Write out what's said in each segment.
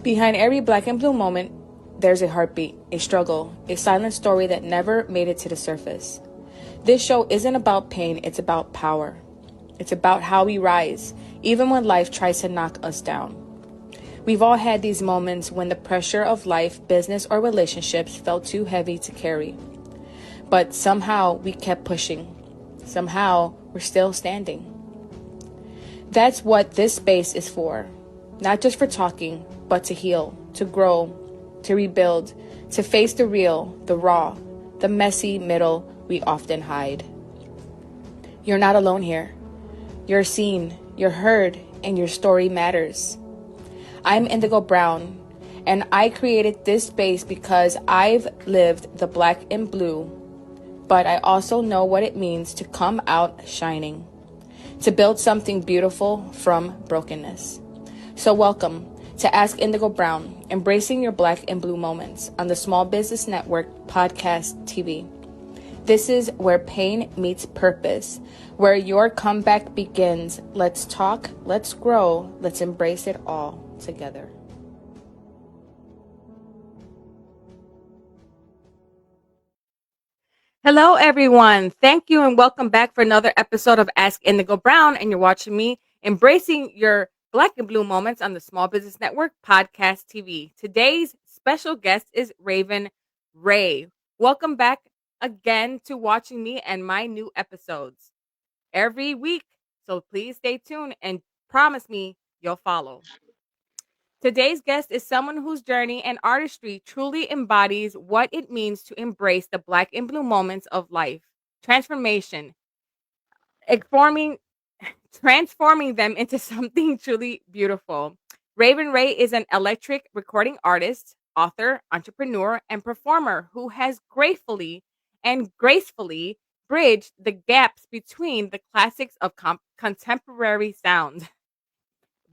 Behind every black and blue moment, there's a heartbeat, a struggle, a silent story that never made it to the surface. This show isn't about pain, it's about power. It's about how we rise, even when life tries to knock us down. We've all had these moments when the pressure of life, business, or relationships felt too heavy to carry. But somehow we kept pushing. Somehow we're still standing. That's what this space is for. Not just for talking, but to heal, to grow, to rebuild, to face the real, the raw, the messy middle we often hide. You're not alone here. You're seen, you're heard, and your story matters. I'm Indigo Brown, and I created this space because I've lived the black and blue, but I also know what it means to come out shining, to build something beautiful from brokenness. So welcome to Ask Indigo Brown, embracing your black and blue moments on the Small Business Network podcast TV. This is where pain meets purpose, where your comeback begins. Let's talk, let's grow, let's embrace it all together. Hello, everyone. Thank you and welcome back for another episode of Ask Indigo Brown. And you're watching me embracing your black and blue moments on the Small Business Network podcast TV. Today's special guest is Raven Ray. Welcome back again to watching me and my new episodes every week. So please stay tuned and promise me you'll follow. Today's guest is someone whose journey and artistry truly embodies what it means to embrace the black and blue moments of life, transformation, forming, transforming them into something truly beautiful. Raven Ray is an electric recording artist, author, entrepreneur, and performer who has gratefully and gracefully bridged the gaps between the classics of contemporary sound.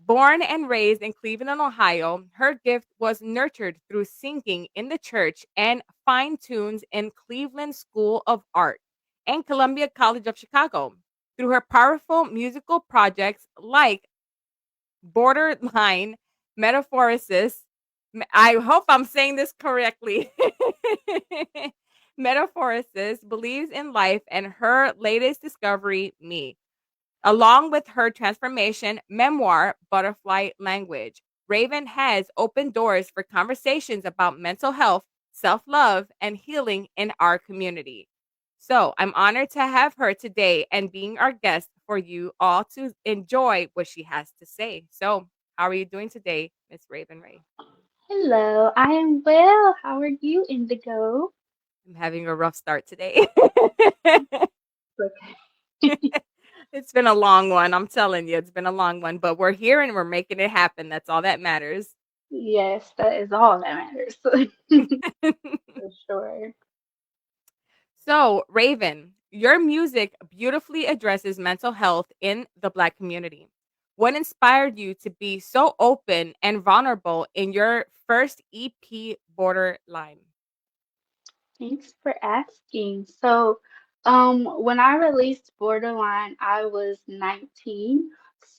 Born and raised in Cleveland, Ohio, her gift was nurtured through singing in the church and fine tunes in Cleveland School of Art and Columbia College of Chicago. Through her powerful musical projects like Borderline, Metaphorosis, I hope I'm saying this correctly. Metaphorosis, Believes in Life, and her latest discovery, Me. Along with her transformation memoir, Butterfly Language, Raven has opened doors for conversations about mental health, self love, and healing in our community. So I'm honored to have her today and being our guest for you all to enjoy what she has to say. So, how are you doing today, Miss Raven Ray? Hello, I am well. How are you, Indigo? I'm having a rough start today. Okay. It's been a long one. I'm telling you, it's been a long one, but we're here and we're making it happen. That's all that matters. Yes, that is all that matters. For sure. So, Raven, your music beautifully addresses mental health in the Black community. What inspired you to be so open and vulnerable in your first EP, Borderline? Thanks for asking. When I released Borderline, I was 19.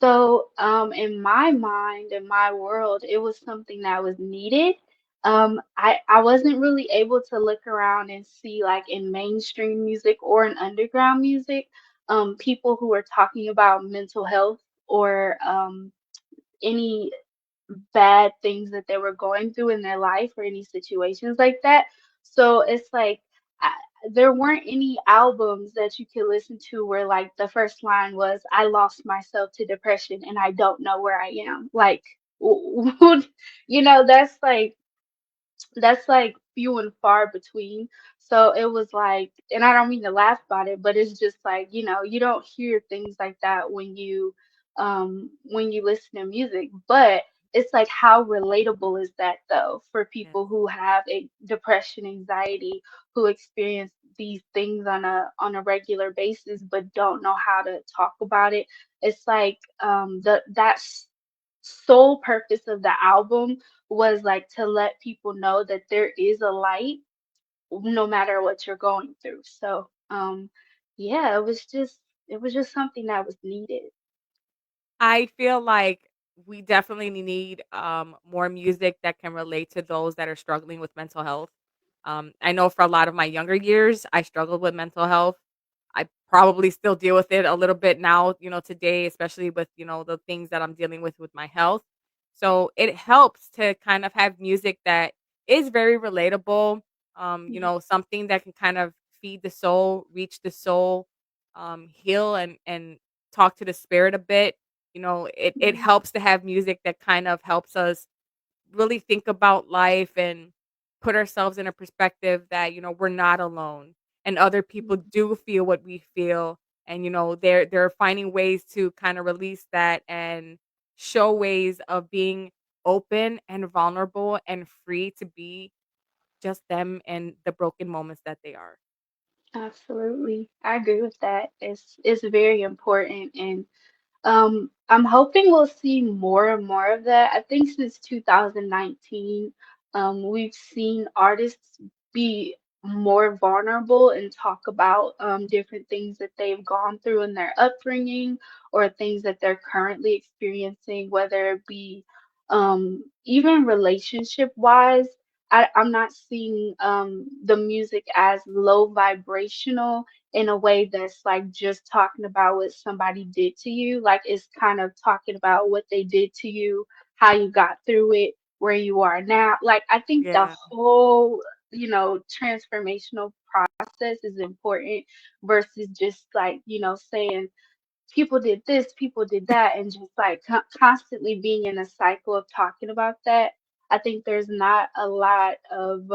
In my mind, in my world, it was something that was needed. I wasn't really able to look around and see like in mainstream music or in underground music, people who are talking about mental health or any bad things that they were going through in their life or any situations like that. So it's like I, there weren't any albums that you could listen to where like the first line was, "I lost myself to depression and I don't know where I am." Like, that's like few and far between. So it was like, and I don't mean to laugh about it, but it's just like, you don't hear things like that when you listen to music. But it's like how relatable is that though for Yes. people who have a depression, anxiety, who experience these things on a regular basis but don't know how to talk about it. It's like that sole purpose of the album was like to let people know that there is a light no matter what you're going through. Yeah, it was just something that was needed. I feel like we definitely need more music that can relate to those that are struggling with mental health. I know for a lot of my younger years, I struggled with mental health. I probably still deal with it a little bit now, today, especially with, the things that I'm dealing with my health. So it helps to kind of have music that is very relatable, something that can kind of feed the soul, reach the soul, heal and talk to the spirit a bit. It Mhm. helps to have music that kind of helps us really think about life and put ourselves in a perspective that, we're not alone and other people do feel what we feel. And, they're finding ways to kind of release that and show ways of being open and vulnerable and free to be just them and the broken moments that they are. Absolutely. I agree with that. It's very important, and I'm hoping we'll see more and more of that. I think since 2019, we've seen artists be more vulnerable and talk about different things that they've gone through in their upbringing or things that they're currently experiencing, whether it be even relationship wise. I'm not seeing the music as low vibrational in a way that's like just talking about what somebody did to you. Like it's kind of talking about what they did to you, how you got through it, where you are now. Like I think the Yeah. whole, transformational process is important versus just like, saying people did this, people did that, and just like constantly being in a cycle of talking about that. I think there's not a lot of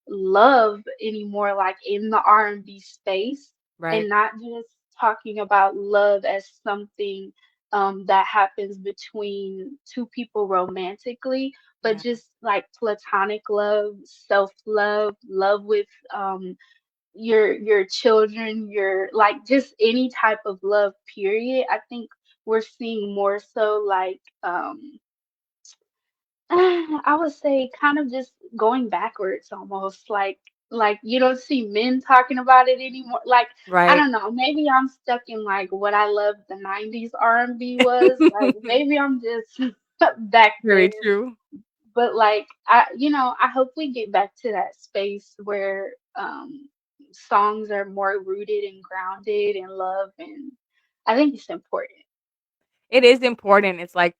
love anymore, like in the R&B space, and Right. not just talking about love as something that happens between two people romantically, but Yeah. just like platonic love, self-love, love with your children, your like just any type of love, period. I think we're seeing more so like I would say kind of just going backwards almost like you don't see men talking about it anymore. Like I Right. don't know, maybe I'm stuck in like what I loved the 90s R&B was. Like maybe I'm just back Very there. true. But like I hope we get back to that space where songs are more rooted and grounded in love, and I think it's important. It is important. It's like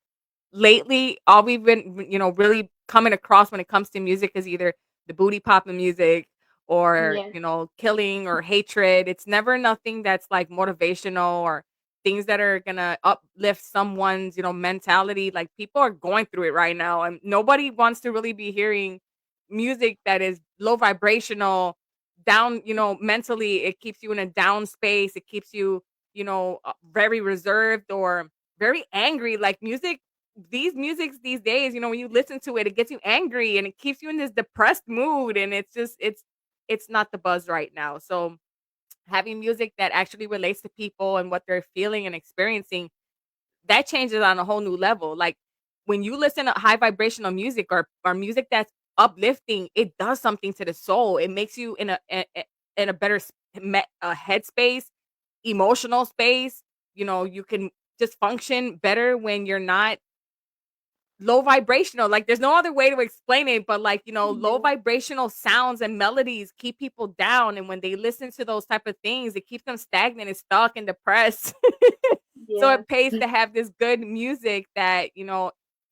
lately, all we've been, really coming across when it comes to music is either the booty popping music or, Yes, killing or hatred. It's never nothing that's like motivational or things that are gonna uplift someone's, mentality. Like people are going through it right now, and nobody wants to really be hearing music that is low vibrational, down, mentally. It keeps you in a down space. It keeps you, very reserved or very angry. Like these musics these days, when you listen to it, it gets you angry and it keeps you in this depressed mood, and it's not the buzz right now. So having music that actually relates to people and what they're feeling and experiencing, that changes on a whole new level. Like when you listen to high vibrational music or music that's uplifting, it does something to the soul. It makes you in a better headspace, emotional space. You can just function better when you're not low vibrational. Like there's no other way to explain it, but like, low yeah, vibrational sounds and melodies keep people down. And when they listen to those type of things, it keeps them stagnant and stuck and depressed. So yeah, it pays to have this good music that,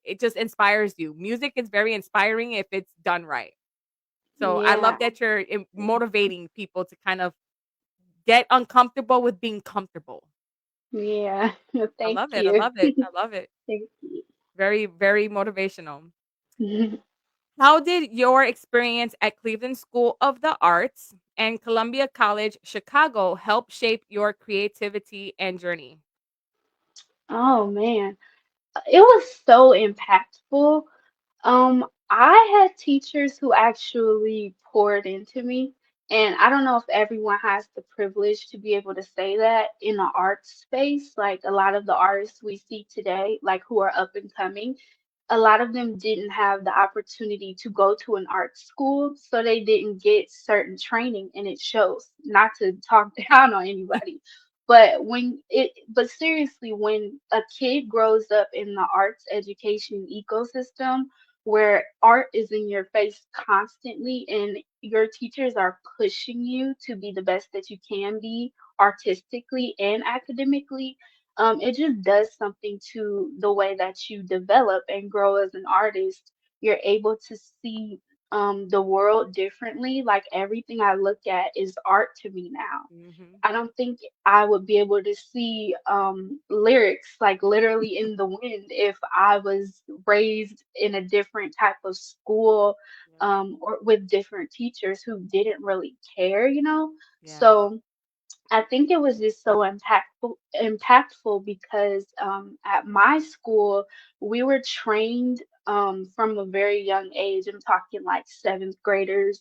it just inspires you. Music is very inspiring if it's done right. So I love yeah, that you're motivating people to kind of get uncomfortable with being comfortable. yeah. I Thank love it. I you. love it. I love it. Thank you. Very, very motivational. How did your experience at Cleveland School of the Arts and Columbia College Chicago help shape your creativity and journey? Oh man, it was so impactful. I had teachers who actually poured into me, and I don't know if everyone has the privilege to be able to say that in the art space. Like a lot of the artists we see today, like who are up and coming, a lot of them didn't have the opportunity to go to an art school, so they didn't get certain training, and it shows. Not to talk down on anybody, But seriously, when a kid grows up in the arts education ecosystem where art is in your face constantly and your teachers are pushing you to be the best that you can be artistically and academically, it just does something to the way that you develop and grow as an artist. You're able to see the world differently. Like everything I look at is art to me now. Hmm. I don't think I would be able to see lyrics like literally in the wind if I was raised in a different type of school, Yeah. or with different teachers who didn't really care, you know? Yeah. So I think it was just so impactful because at my school we were trained from a very young age. I'm talking like seventh graders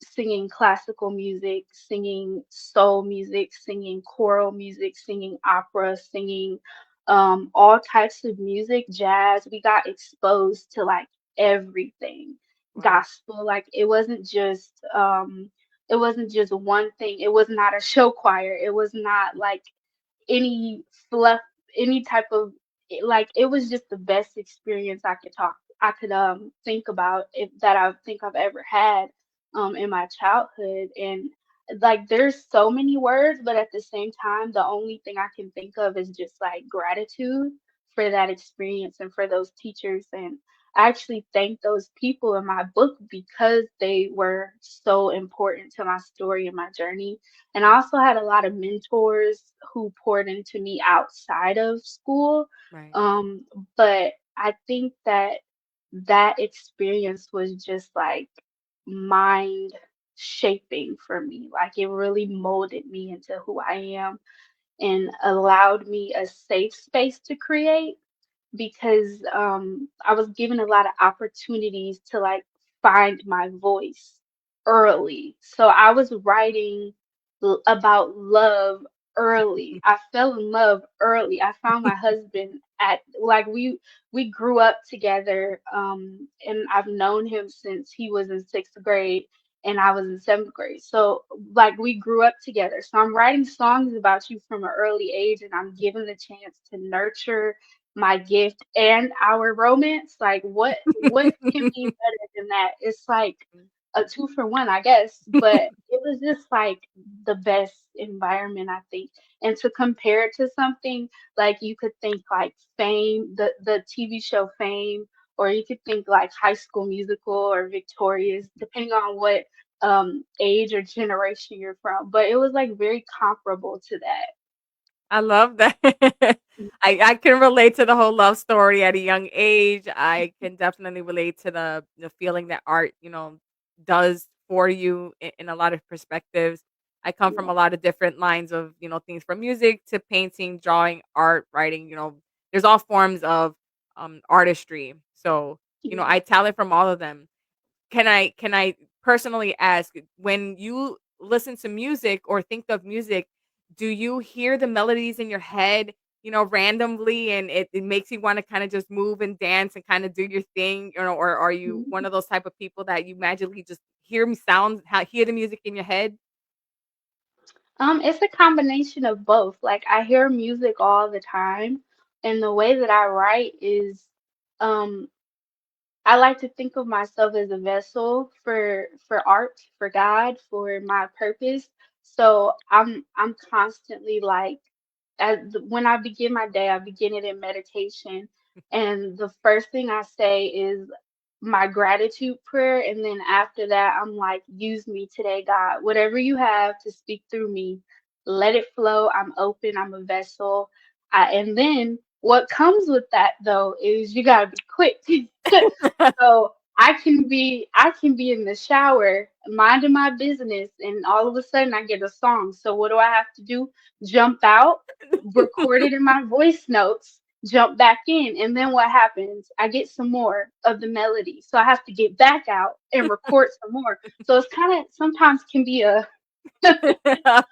singing classical music, singing soul music, singing choral music, singing opera, singing all types of music, jazz. We got exposed to like everything, Wow. gospel. Like it wasn't just one thing. It was not a show choir. It was not like any fluff, any type of like it was just the best experience I could think about if that I think I've ever had in my childhood. And like there's so many words, but at the same time the only thing I can think of is just like gratitude for that experience and for those teachers. And I actually thank those people in my book because they were so important to my story and my journey. And I also had a lot of mentors who poured into me outside of school. Right. Um, but I think that that experience was just like mind shaping for me. Like it really molded me into who I am and allowed me a safe space to create because I was given a lot of opportunities to like find my voice early. So I was writing about love early. I fell in love early. I found my husband at like we grew up together, and I've known him since he was in sixth grade and I was in seventh grade. So like we grew up together. So I'm writing songs about you from an early age and I'm given the chance to nurture my gift and our romance. Like what can be better than that? It's like a two for one, I guess. But it was just like the best environment, I think. And to compare it to something like you could think like Fame, the TV show Fame, or you could think like High School Musical or Victorious, depending on what age or generation you're from. But it was like very comparable to that. I love that. I can relate to the whole love story at a young age. I can definitely relate to the feeling that art, does for you in a lot of perspectives. I come from Yeah. a lot of different lines of, things from music to painting, drawing, art, writing, there's all forms of artistry. So, Yeah. I talent from all of them. Can I personally ask, when you listen to music or think of music, do you hear the melodies in your head, randomly, and it makes you want to kind of just move and dance and kind of do your thing, or are you one Mhm. of those type of people that you magically just hear the music in your head? It's a combination of both. Like I hear music all the time, and the way that I write is, um, I like to think of myself as a vessel for art, for God, for my purpose. So I'm constantly like, when I begin my day, I begin it in meditation, and the first thing I say is my gratitude prayer, and then after that, I'm like, use me today, God. Whatever you have to speak through me, let it flow. I'm open. I'm a vessel. And then what comes with that though is you gotta be quick. So I can be in the shower minding my business and all of a sudden I get a song. So what do I have to do? Jump out, record it in my voice notes, jump back in, and then what happens? I get some more of the melody. So I have to get back out and record some more. So it's kind of sometimes can be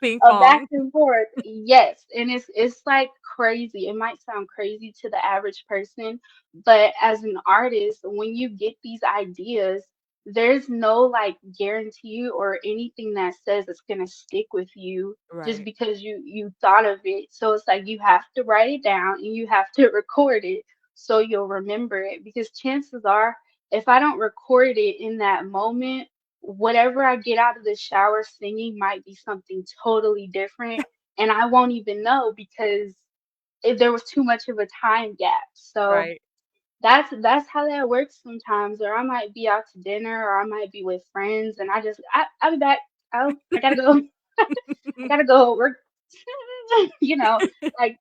Ping a back pong. and forth. Yes, and it's like crazy. It might sound crazy to the average person, but as an artist, when you get these ideas, there's no like guarantee or anything that says it's gonna stick with you just Right. because you thought of it. So it's like you have to write it down and you have to record it so you'll remember it, because chances are if I don't record it in that moment, whatever I get out of the shower singing might be something totally different, and I won't even know because there was too much of a time gap. So Right. that's how that works sometimes. Or I might be out to dinner, or I might be with friends, and I'll be back. I gotta go. I gotta go work. you know,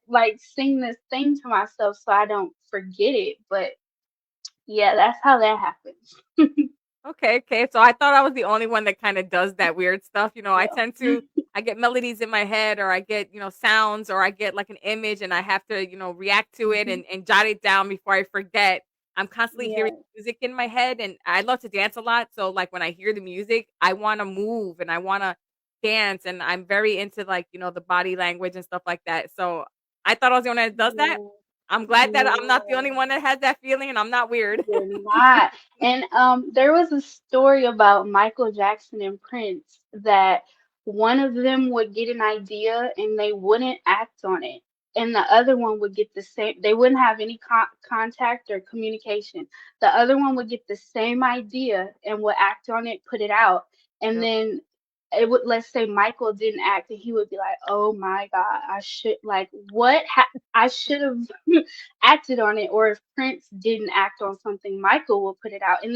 like sing this thing to myself so I don't forget it. But yeah, that's how that happens. Okay, okay. So I thought I was the only one that kind of does that weird stuff. I Yeah. tend to I get melodies in my head, or I get, sounds, or I get like an image and I have to, react to it Mhm. and jot it down before I forget. I'm constantly hearing Yeah. music in my head, and I love to dance a lot. So like when I hear the music, I want to move and I want to dance, and I'm very into like, the body language and stuff like that. So I thought I was the only one that does that. Yeah. I'm glad that I'm not the only No. one that has that feeling and I'm not weird. You're not. And there was a story about Michael Jackson and Prince that one of them would get an idea and they wouldn't act on it. And the other one would get the same, they wouldn't have any contact or communication. The other one would get the same idea and would act on it, put it out. And Yep. then it would, let's say Michael didn't act, and he would be like, oh my God, I should, like, what? I should have acted on it. Or if Prince didn't act on something, Michael will put it out. And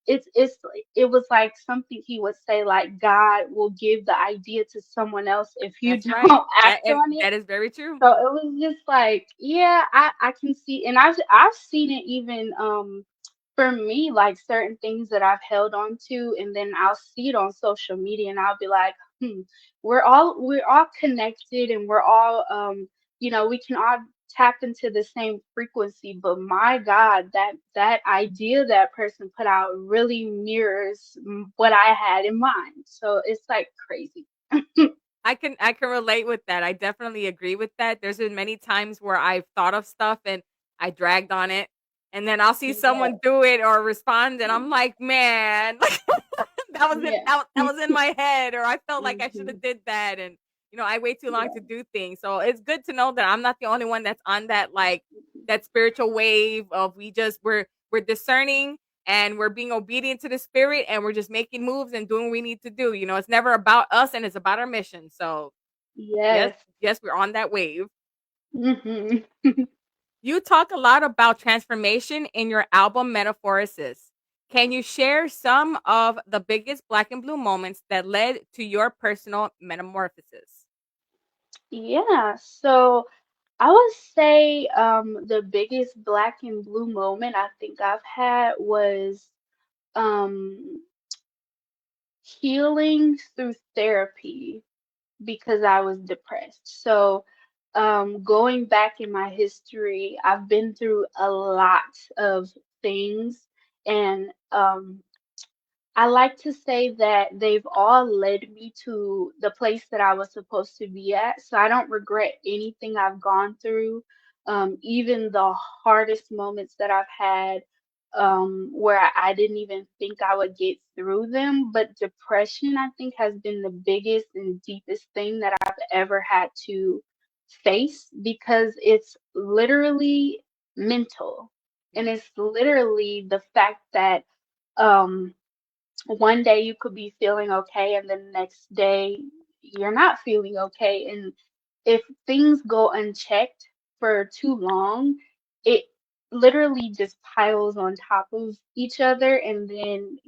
it was like something he would say, like God will give the idea to someone else if you That's right. don't That act and on it. that is very true. So it was just like, yeah, I can see, and I've seen it even for me, like certain things that I've held on to, and then I'll see it on social media, and I'll be like, we're all connected, and we're all we can all tap into the same frequency. But my God, that idea that person put out really mirrors what I had in mind. So it's like crazy. I can relate with that. I definitely agree with that. There's been many times where I've thought of stuff and I dragged on it, and then I'll see Yeah, someone do it or respond, and I'm like, man, yeah. that was in my head, or I felt like I should hmm have did that, and I wait too long Yeah. to do things. So it's good to know that I'm not the only one that's on that, like, that spiritual wave of we're discerning and we're being obedient to the spirit and we're just making moves and doing what we need to do. It's never about us and it's about our mission. So yes, Yes. yes, we're on that wave. hmm You talk a lot about transformation in your album Metaphorosis. Can you share some of the biggest black and blue moments that led to your personal metamorphosis? Yeah. So I would say the biggest black and blue moment I think I've had was um healing through therapy because I was depressed. So going back in my history, I've been through a lot of things, and I like to say that they've all led me to the place that I was supposed to be at. So I don't regret anything I've gone through, even the hardest moments that I've had, where I didn't even think I would get through them. But depression, I think, has been the biggest and deepest thing that I've ever had to face, because it's literally mental. And Yeah. it's literally the fact that, um, one day you could be feeling okay, and the next day you're not feeling okay. And if things go unchecked for too long, it literally just piles on top of each other, and then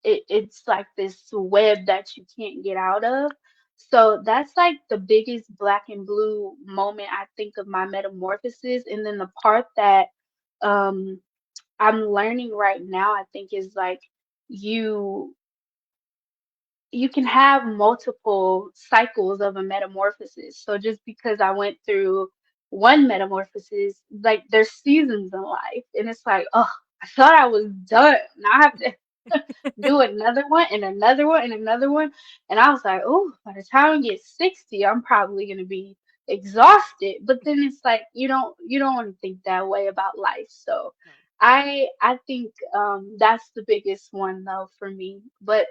it's like this web that you can't get out of. So that's like the biggest black and blue moment I think of my metamorphosis. And then the part that um I'm learning right now, I think, is like you you can have multiple cycles of a metamorphosis. So just because I went through one metamorphosis, like there's seasons in life, and it's like, oh, I thought I was done. Now I have to do another one and another one and another one. And I was like, oh, by the time I get 60, I'm probably gonna be exhausted. But then it's like you don't want to think that way about life. So No. I think that's the biggest one though for me. But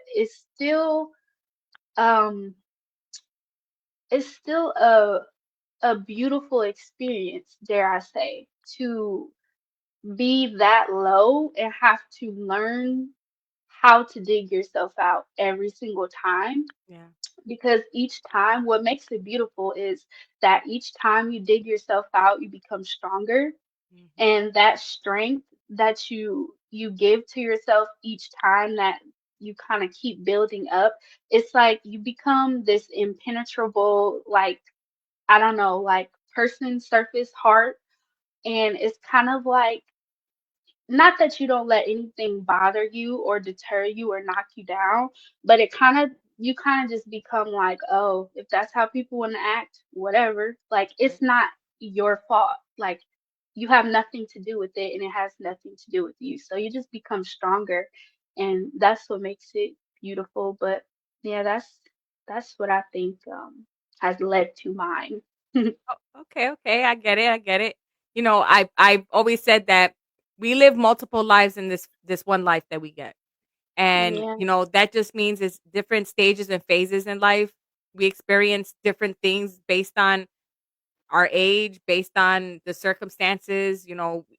um it's still a beautiful experience, dare I say, to be that low and have to learn how to dig yourself out every single time. Yeah. Because each time, what makes it beautiful is that each time you dig yourself out, you become stronger, Mhm. and that strength that you give to yourself each time that you kind of keep building up, it's like you become this impenetrable, like, I don't know, like person surface heart. And it's kind of like, not that you don't let anything bother you or deter you or knock you down, but you kind of just become like, oh, if that's how people want to act, whatever. Like, it's Right. not your fault. Like, you have nothing to do with it and it has nothing to do with you. So you just become stronger, and that's what makes it beautiful. But yeah, that's what I think has led to mine. Oh, okay, okay. I get it. I get it. I've always said that we live multiple lives in this one life that we get. And, Yeah. that just means it's different stages and phases in life. We experience different things based on our age, based on the circumstances.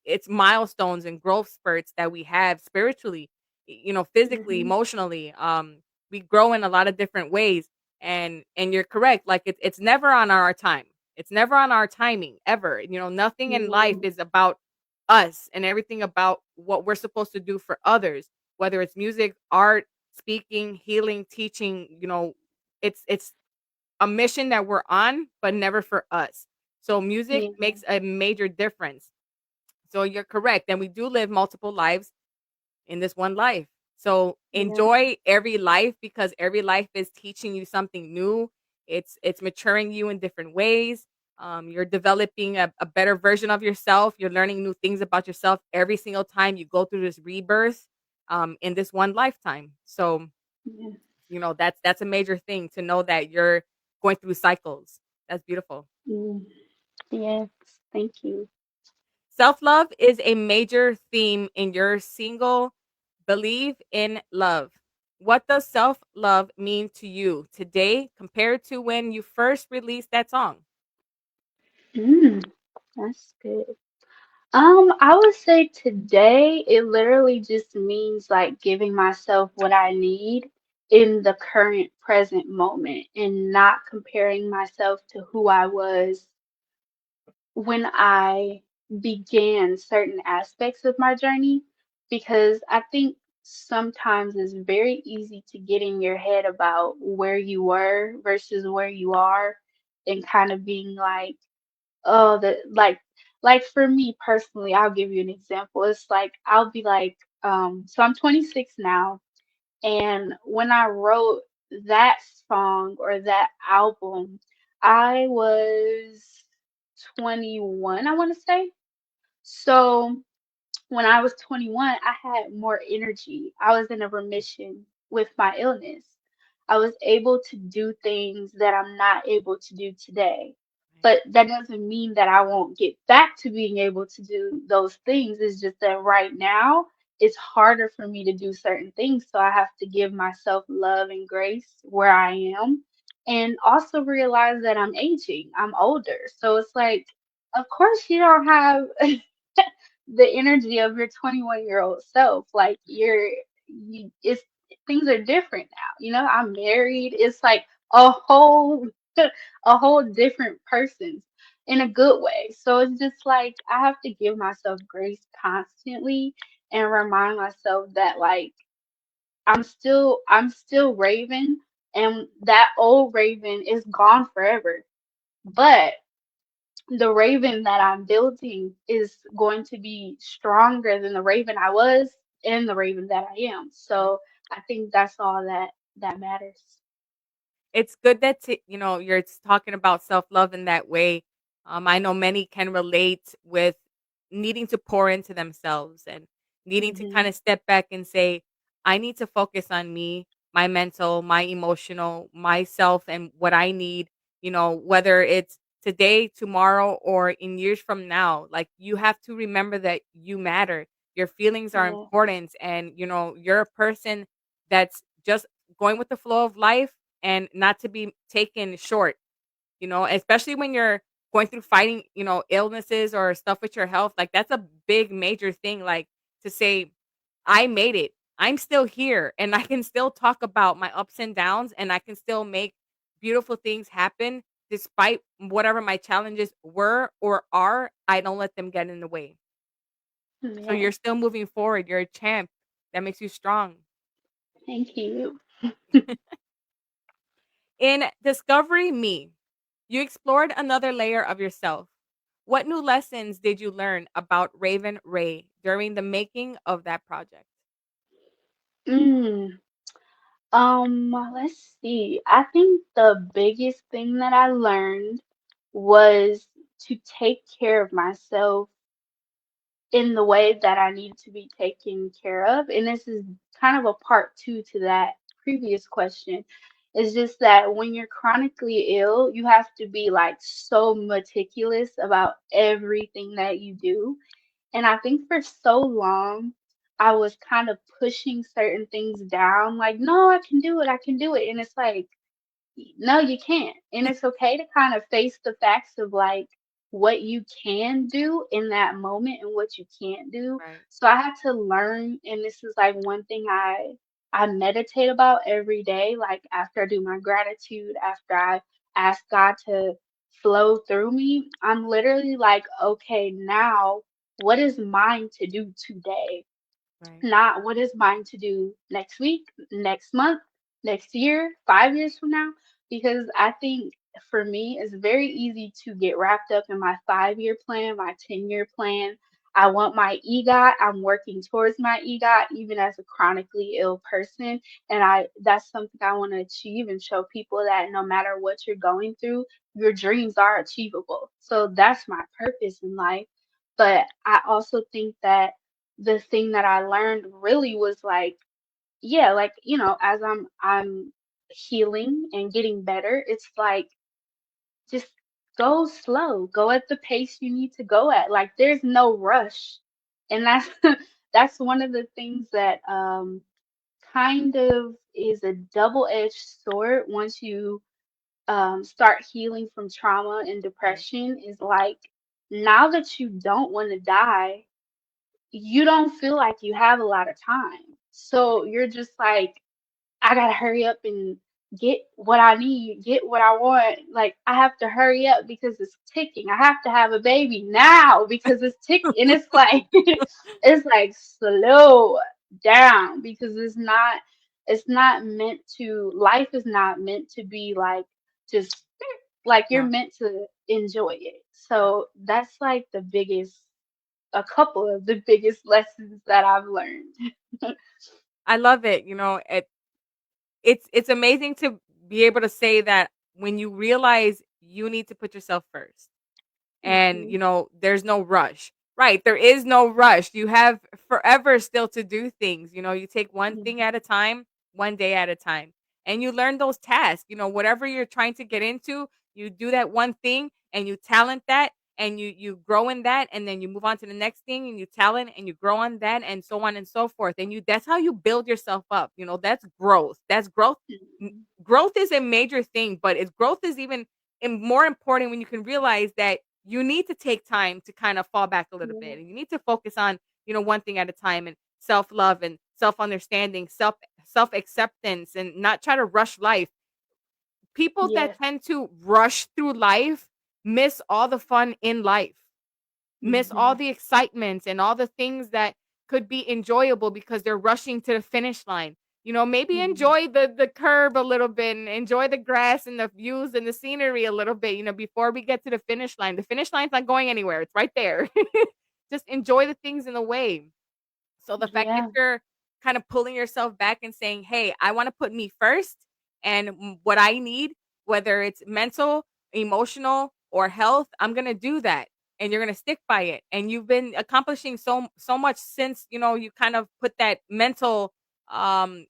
It's milestones and growth spurts that we have spiritually, physically, Hmm. emotionally. We grow in a lot of different ways. And you're correct. Like it's never on our time. It's never on our timing ever. Nothing in life Yeah. is about us and everything about what we're supposed to do for others, whether it's music, art, speaking, healing, teaching. It's a mission that we're on, but never for us. So music Yeah. makes a major difference. So you're correct. And we do live multiple lives in this one life. So Yeah. enjoy every life because every life is teaching you something new. It's maturing you in different ways. You're developing a better version of yourself. You're learning new things about yourself every single time you go through this rebirth in this one lifetime. So Yeah. that's a major thing to know that you're going through cycles. That's beautiful. Mm. Yes, thank you. Self-love is a major theme in your single Believe in Love. What does self-love mean to you today compared to when you first released that song? Mm, that's good. I would say today it literally just means like giving myself what I need in the current present moment and not comparing myself to who I was when I began certain aspects of my journey, because I think sometimes it's very easy to get in your head about where you were versus where you are, and kind of being like, oh, like for me personally, I'll give you an example. It's like I'll be like, so I'm 26 now, and when I wrote that song or that album, I was 21, I want to say. So when I was 21, I had more energy. I was in a remission with my illness. I was able to do things that I'm not able to do today. Right. But that doesn't mean that I won't get back to being able to do those things. It's just that right now it's harder for me to do certain things. So I have to give myself love and grace where I am. And also realize that I'm aging, I'm older. So it's like, of course, you don't have the energy of your 21-year-old self. Like it's things are different now. I'm married. It's like a whole a whole different person in a good way. So it's just like I have to give myself grace constantly and remind myself that like I'm still Raven, and that old Raven is gone forever. But the raven that I'm building is going to be stronger than the raven I was and the raven that I am. Right. So I think that's all that matters. It's good that you're talking about self-love in that way. I know many can relate with needing to pour into themselves and needing to kind Hmm. of step back and say, I need to focus on me, my mental, my emotional, myself, and what I need, whether it's today, tomorrow, or in years from now. Like, you have to remember that you matter. Your feelings are Yeah. important, and you're a person that's just going with the flow of life and not to be taken short, especially when you're going through fighting, illnesses or stuff with your health. Like, that's a big major thing, like, to say, I made it. I'm still here, and I can still talk about my ups and downs, and I can still make beautiful things happen despite whatever my challenges were or are. I don't let them get in the way. So Yeah. you're still moving forward. You're a champ. That makes you strong. Thank you. In Discovery Me, you explored another layer of yourself. What new lessons did you learn about Raven Ray during the making of that project? Mm. Let's see. I think the biggest thing that I learned was to take care of myself in the way that I need to be taken care of. And this is kind of a part two to that previous question. It's just that when you're chronically ill, you have to be like so meticulous about everything that you do. And I think for so long, I was kind of pushing certain things down, like, no, I can do it, I can do it. And it's like, no, you can't. And it's okay to kind of face the facts of like what you can do in that moment and what you can't do. Right. So I had to learn, and this is like one thing I meditate about every day, like after I do my gratitude, after I ask God to flow through me, I'm literally like, okay, now what is mine to do today? Right. Not what is mine to do next week, next month, next year, 5 years from now. Because I think for me, it's very easy to get wrapped up in my 5 year plan, my 10 year plan. I want my EGOT. I'm working towards my EGOT, even as a chronically ill person. And that's something I want to achieve and show people that no matter what you're going through, your dreams are achievable. So that's my purpose in life. But I also think that the thing that I learned really was like, yeah, like, as I'm healing and getting better, it's like just go slow, go at the pace you need to go at. Like there's no rush. And that's that's one of the things that kind of is a double-edged sword once you start healing from trauma and Right. depression is like now that you don't want to die, you don't feel like you have a lot of time. So you're just like, I gotta hurry up and get what I need, get what I want. Like I have to hurry up because it's ticking. I have to have a baby now because it's ticking. And it's like it's like slow down because it's not meant to life is not meant to be like just like you're Yeah. meant to enjoy it. Yeah. So that's like a couple of the biggest lessons that I've learned. I love it. It's amazing to be able to say that when you realize you need to put yourself first. And Mhm. there's no rush. Right, there is no rush. You have forever still to do things. You take one thing Mhm. at a time, one day at a time, and you learn those tasks. Whatever you're trying to get into, you do that one thing and you talent that, and you grow in that, and then you move on to the next thing and you talent and you grow on that, and so on and so forth. And that's how you build yourself up. That's growth. That's growth. N- Mhm. Growth is a major thing, but growth is even more important when you can realize that you need to take time to kind of fall back a little Yeah. bit, and you need to focus on one thing at a time, and self-love and self-understanding, self-acceptance, and not try to rush life. People that Yes. tend to rush through life miss all the fun in life, miss all Mhm. the excitements and all the things that could be enjoyable because they're rushing to the finish line. Maybe Mhm. enjoy the curb a little bit, and enjoy the grass and the views and the scenery a little bit, before we get to the finish line. The finish line's not going anywhere. It's right there. Just enjoy the things in the way. So the fact that Yeah. you're kind of pulling yourself back and saying, "Hey, I want to put me first, and what I need, whether it's mental, emotional, or health, I'm going to do that." And you're going to stick by it. And you've been accomplishing so much since, you kind of put that mental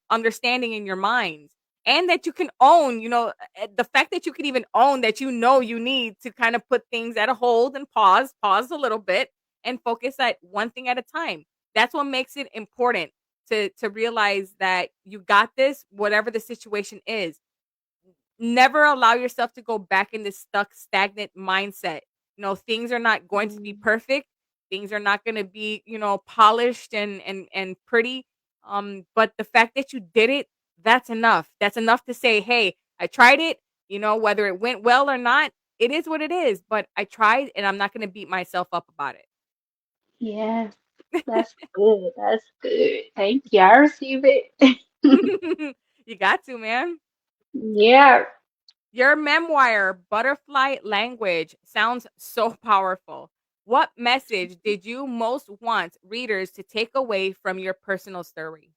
understanding in your mind. And that you can own, the fact that you can even own that, you need to kind of put things at a hold and pause a little bit, and focus at one thing at a time. That's what makes it important to realize that you got this, whatever the situation is. Never allow yourself to go back in this stuck, stagnant mindset. Things are not going to be Mm, perfect. Things are not going to be, polished and pretty. But the fact that you did it, that's enough. That's enough to say, hey, I tried it. Whether it went well or not, it is what it is. But I tried, and I'm not going to beat myself up about yes, that's good. That's good. Thank you. I receive it. it. You got to, man. Yeah. Your memoir, Butterfly Language, sounds so powerful. What message did you most want readers to take away from your personal story?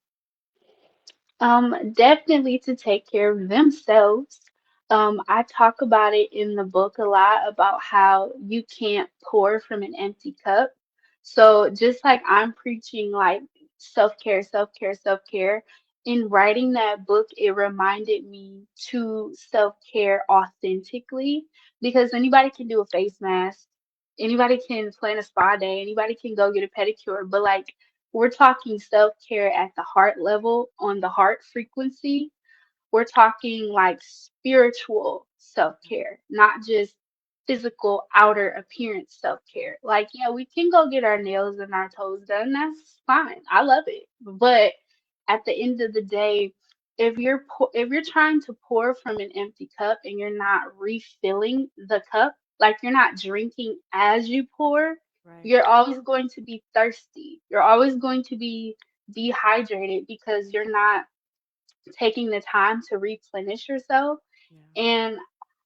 Definitely to take care of themselves. I talk about it in the book a lot about how you can't pour from an empty cup. So just like I'm preaching like self-care, self-care, self-care, in writing that book, it reminded me to self-care authentically because anybody can do a face mask, anybody can plan a spa day, anybody can go get a pedicure, but like we're talking self care at the heart level on the heart frequency. We're talking like spiritual self care, not just physical outer appearance self care. Like, yeah, we can go get our nails and our toes done. That's fine. I love it. But at the end of the day, if you're trying to pour from an empty cup and you're not refilling the cup, like you're not drinking as you pour, Right. you're always going to be thirsty. You're always going to be dehydrated because you're not taking the time to replenish yourself. Yeah. And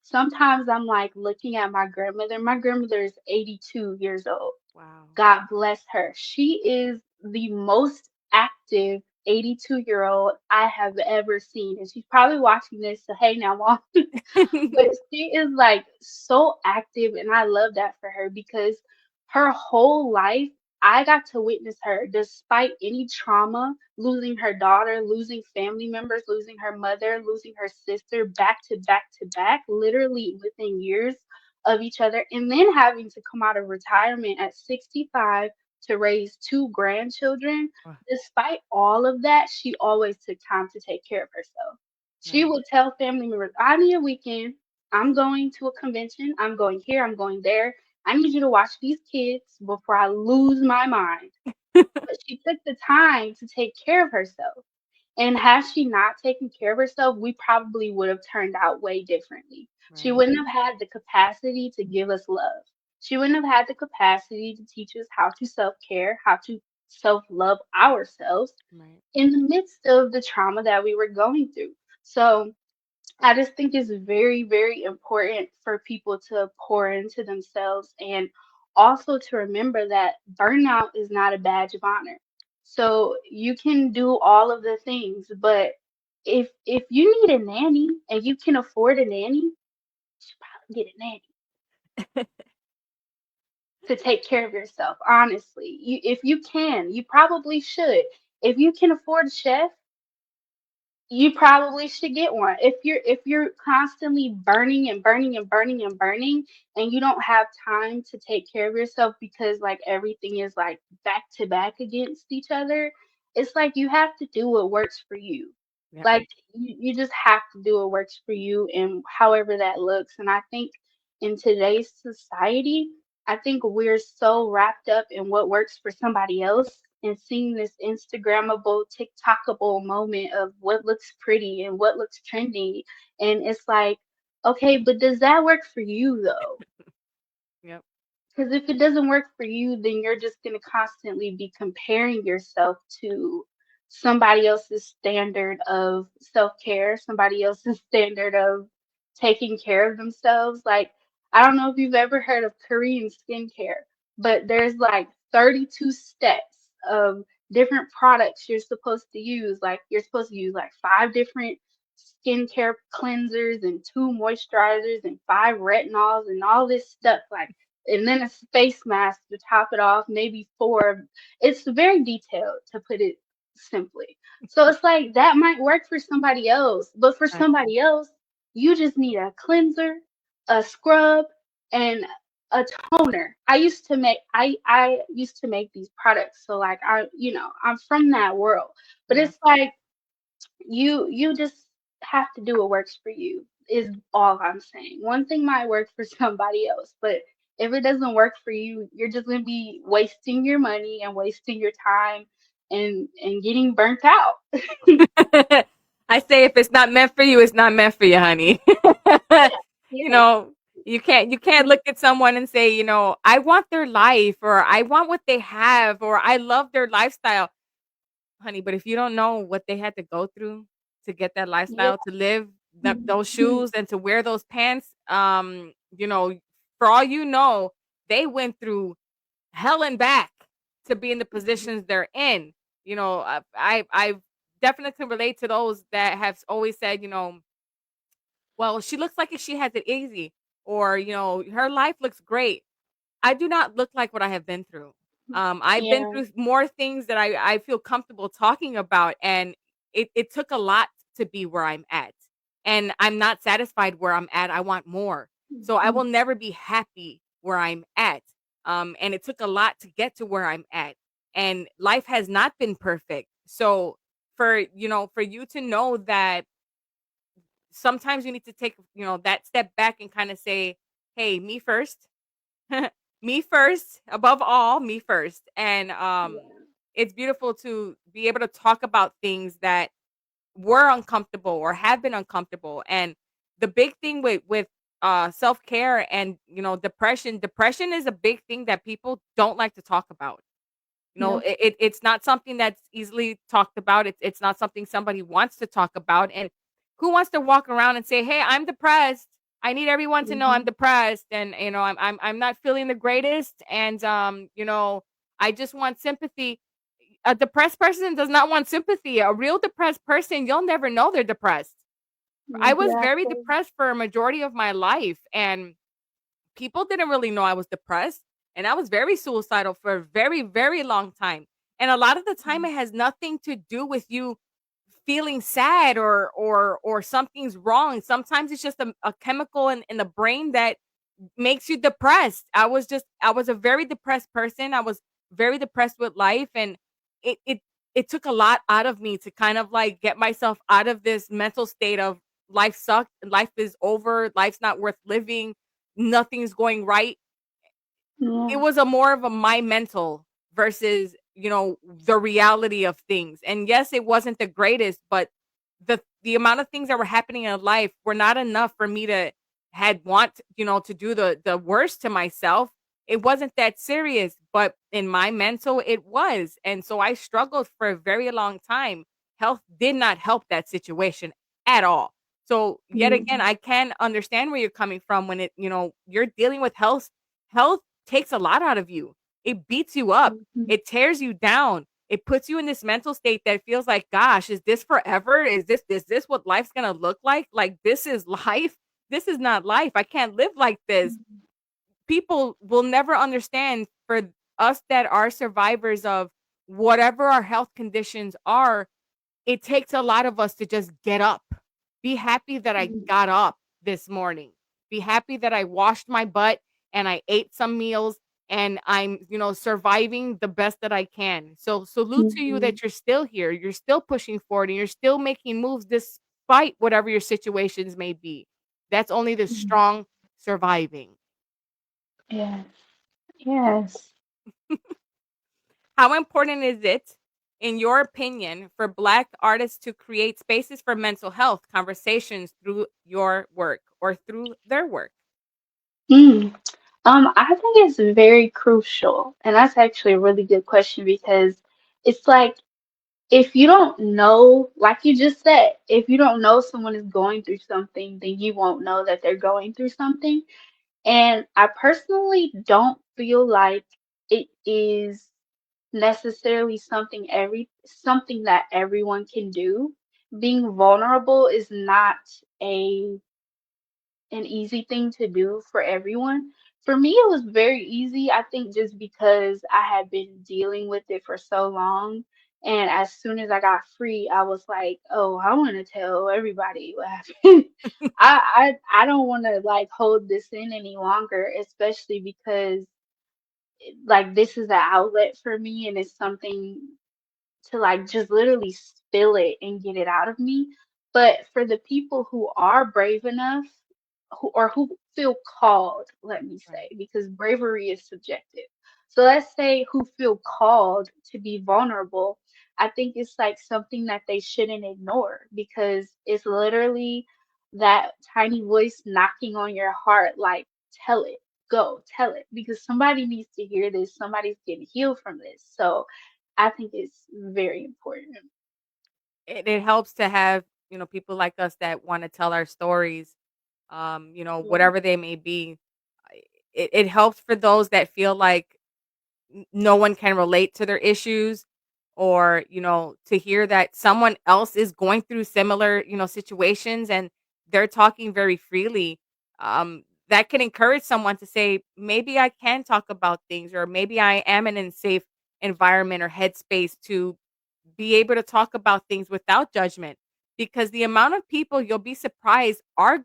sometimes I'm like looking at my grandmother. My grandmother is 82 years old. Wow. God bless her. She is the most active 82-year-old I have ever seen. And she's probably watching this. So, hey, now, mom. But she is like so active, and I love that for her because her whole life, I got to witness her despite any trauma, losing her daughter, losing family members, losing her mother, losing her sister back to back to back, literally within years of each other, and then having to come out of retirement at 65 to raise two grandchildren. Wow. Despite all of that, she always took time to take care of herself. She Right. would tell family members, I need a weekend. I'm going to a convention. I'm going here. I'm going there. I need you to watch these kids before I lose my mind. But she took the time to take care of herself. And had she not taken care of herself, we probably would have turned out way differently. She Right. wouldn't have had the capacity to give us love. She wouldn't have had the capacity to teach us how to self care, how to self love ourselves Right. in the midst of the trauma that we were going through. So, I just think it's very, very important for people to pour into themselves and also to remember that burnout is not a badge of honor. So you can do all of the things, but if you need a nanny and you can afford a nanny, you should probably get a nanny to take care of yourself. Honestly, if you can, you probably should. If you can afford a chef, you probably should get one. If you're constantly burning and burning and burning and burning and you don't have time to take care of yourself because like everything is like back to back against each other, it's like you have to do what works for you. Yep. Like you just have to do what works for you and however that looks. And I think in today's society, I think we're so wrapped up in what works for somebody else and seeing this Instagrammable, TikTokable moment of what looks pretty and what looks trendy. And it's like, okay, but does that work for you though? Yep. Because if it doesn't work for you, then you're just going to constantly be comparing yourself to somebody else's standard of self care, somebody else's standard of taking care of themselves. Like, I don't know if you've ever heard of Korean skincare, but there's like 32 steps of different products you're supposed to use. Like, you're supposed to use like five different skincare cleansers and two moisturizers and five retinols and all this stuff. Like, and then a space mask to top it off, maybe four. It's very detailed to put it simply. So it's like that might work for somebody else, but for Exactly. somebody else, you just need a cleanser, a scrub, and a toner. I used to make these products. So like I'm from that world. But Yeah. it's like you just have to do what works for you is all I'm saying. One thing might work for somebody else, but if it doesn't work for you, you're just gonna be wasting your money and wasting your time and getting burnt out. I say if it's not meant for you, it's not meant for you, honey. Yeah, You yes. know, you can't look at someone and say, I want their life or I want what they have or I love their lifestyle. Honey, but if you don't know what they had to go through to get that Yeah. lifestyle, to live those shoes and to wear those pants, for all you know, they went through hell and back to be in the positions they're in. I definitely can relate to those that have always said, well, she looks like if she has it easy, or her life looks great. I do not look like what I have been through. I've been Yeah. through more things that I feel comfortable talking about, and it took a lot to be where I'm at, and I'm not satisfied where I'm at. I want more, so I will never be happy where I'm at. And it took a lot to get to where I'm at, and life has not been perfect. So for you to know that sometimes you need to take that step back and kind of say, hey, me first. Me first, above all, me first. And Yeah. it's beautiful to be able to talk about things that were uncomfortable or have been uncomfortable. And the big thing with self-care and depression is a big thing that people don't like to talk about. Yeah. It's not something that's easily talked about. It's not something somebody wants to talk about. And who wants to walk around and say, "Hey, I'm depressed. I need everyone to know I'm Hmm. depressed, and I'm not feeling the greatest, and I just want sympathy." A depressed person does not want sympathy. A real depressed person, you'll never know they're depressed. I was very Exactly. depressed for a majority of my life, and people didn't really know I was depressed, and I was very suicidal for a very, very long time. And a lot of the time it has nothing to do with you feeling sad or something's wrong. Sometimes it's just a chemical in the brain that makes you depressed. I was a very depressed person. I was very depressed with life, and it took a lot out of me to kind of like get myself out of this mental state of life sucked, life is over, life's not worth living, nothing's going right. It Yeah. was a more of a my mental versus, the reality of things. And yes, it wasn't the greatest, but the amount of things that were happening in life were not enough for me to had want, to do the worst to myself. It wasn't that serious, but in my mental it was. And so I struggled for a very long time. Health did not help that situation at all. So yet again, Hmm. I can understand where you're coming from when you're dealing with health takes a lot out of you. It beats you up. Hmm. It tears you down. It puts you in this mental state that feels like, gosh, is this forever? Is this what life's gonna look like? Like this is life. This is not life. I can't live like this. People will never understand for us that are survivors of whatever our health conditions are. It takes a lot of us to just get up. Be happy that I got up this morning. Be happy that I washed my butt and I ate some meals and I'm, surviving the best that I can. So salute to you Hmm. that you're still here. You're still pushing forward and you're still making moves despite whatever your situations may be. That's only the strong surviving. Yes. Yes. How important is it, in your opinion, for Black artists to create spaces for mental health conversations through your work or through their work? Mm. I think it's very crucial, and that's actually a really good question because it's like if you don't know, like you just said, if you don't know someone is going through something, then you won't know that they're going through something. And I personally don't feel like it is necessarily something that everyone can do. Being vulnerable is not a an easy thing to do for everyone. For me, it was very easy. I think just because I had been dealing with it for so long And as soon as I got free, I was like, oh, I want to tell everybody what happened. I don't want to like hold this in any longer, especially because like this is an outlet for me and it's something to like just literally spill it and get it out of me. But for the people who are brave enough, who feel called, let me Right. say, because bravery is subjective. So let's say who feel called to be vulnerable. I think it's like something that they shouldn't ignore because it's literally that tiny voice knocking on your heart, like, tell it, go, tell it, because somebody needs to hear this. Somebody's getting healed from this. So I think it's very important. It helps to have, people like us that wanna tell our stories, Yeah. whatever they may be. It helps for those that feel like no one can relate to their issues, or to hear that someone else is going through similar situations, and they're talking very freely. That can encourage someone to say, maybe I can talk about things, or maybe I am in a safe environment or headspace to be able to talk about things without judgment, because the amount of people, you'll be surprised, are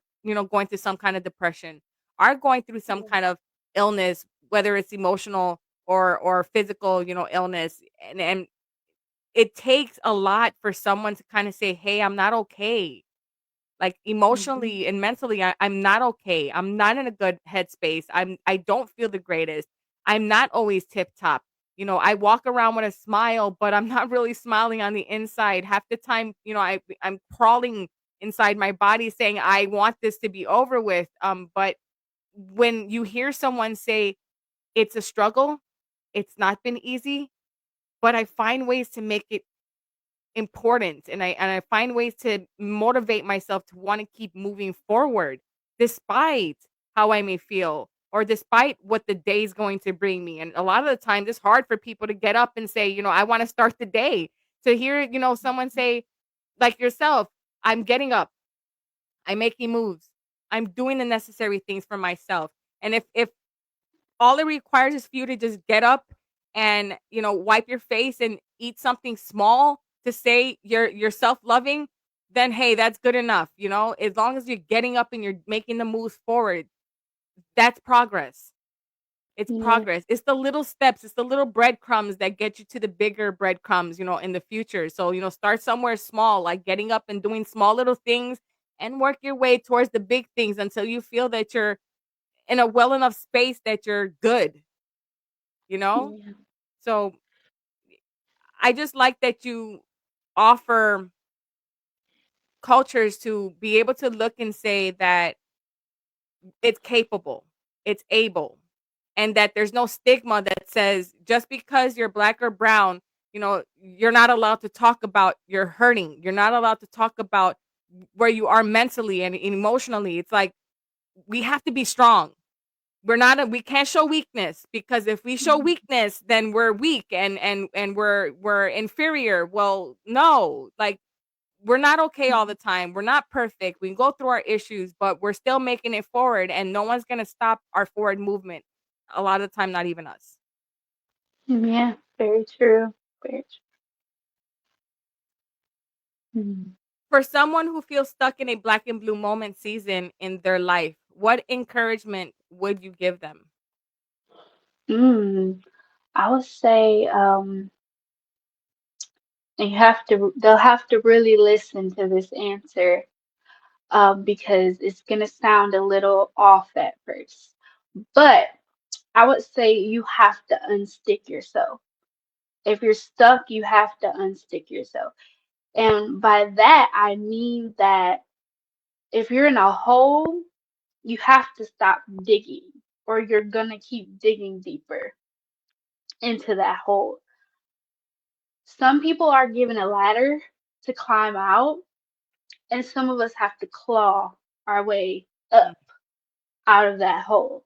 going through some kind of depression, are going through some Yeah. kind of illness, whether it's emotional or physical, illness. And it takes a lot for someone to kind of say, hey, I'm not okay. Like, Hmm. emotionally and mentally, I'm not okay. I'm not in a good headspace. I don't feel the greatest. I'm not always tip top. I walk around with a smile, but I'm not really smiling on the inside. Half the time, I'm crawling inside my body saying, I want this to be over with. But when you hear someone say it's a struggle, it's not been easy, but I find ways to make it important, and I find ways to motivate myself to want to keep moving forward despite how I may feel, or despite what the day's going to bring me. And a lot of the times it's hard for people to get up and say, I want to start the day. To hear, someone say, like yourself, I'm getting up, I'm making moves, I'm doing the necessary things for myself. And if all it requires is for you to just get up and, wipe your face and eat something small to say you're self-loving, then hey, that's good enough, As long as you're getting up and you're making the moves forward, that's progress. It's Yeah. progress. It's the little steps, it's the little breadcrumbs that get you to the bigger breadcrumbs, in the future. So, start somewhere small, like getting up and doing small little things, and work your way towards the big things until you feel that you're in a well enough space that you're good, you know? Yeah. So I just like that you offer cultures to be able to look and say that it's capable, it's able, and that there's no stigma that says just because you're black or brown, you're not allowed to talk about your hurting. You're not allowed to talk about where you are mentally and emotionally. It's like, we have to be strong. We can't show weakness, because if we show Mhm. weakness, then we're weak, and we're inferior. Well, no, like, we're not okay all the time. We're not perfect. We go through our issues, but we're still making it forward, and no one's gonna stop our forward movement. A lot of the time, not even us. Yeah. Very true. Very true. For someone who feels stuck in a black and blue moment season in their life, what encouragement would you give them? Mm. I would say they'll have to really listen to this answer because it's gonna sound a little off at first. But I would say you have to unstick yourself. If you're stuck, you have to unstick yourself. And by that, I mean that if you're in a hole, you have to stop digging, or you're gonna keep digging deeper into that hole. Some people are given a ladder to climb out, and some of us have to claw our way Mm. up out of that hole.